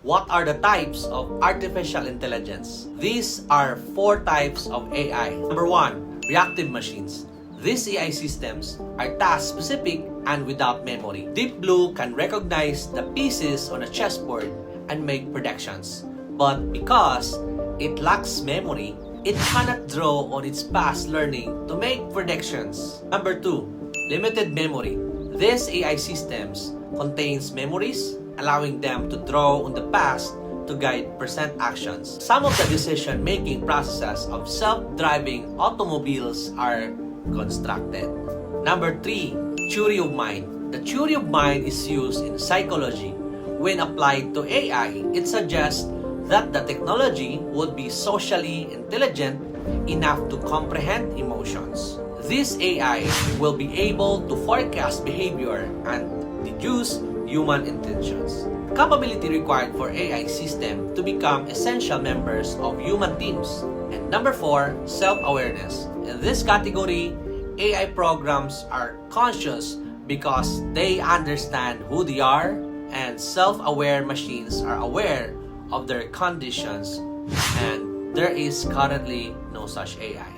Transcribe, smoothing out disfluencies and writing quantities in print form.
What are the types of artificial intelligence? These are 4 types of AI. Number 1, reactive machines. These AI systems are task-specific and without memory. Deep Blue can recognize the pieces on a chessboard and make predictions. But because it lacks memory, it cannot draw on its past learning to make predictions. Number 2, limited memory. These AI systems contains memories, allowing them to draw on the past to guide present actions. Some of the decision-making processes of self-driving automobiles are constructed. Number 3, theory of mind. The theory of mind is used in psychology. When applied to AI, it suggests that the technology would be socially intelligent enough to comprehend emotions. This AI will be able to forecast behavior and deduce human intentions. Capability required for AI system to become essential members of human teams. And number 4, self-awareness. In this category, AI programs are conscious because they understand who they are, and self-aware machines are aware of their conditions, and there is currently no such AI.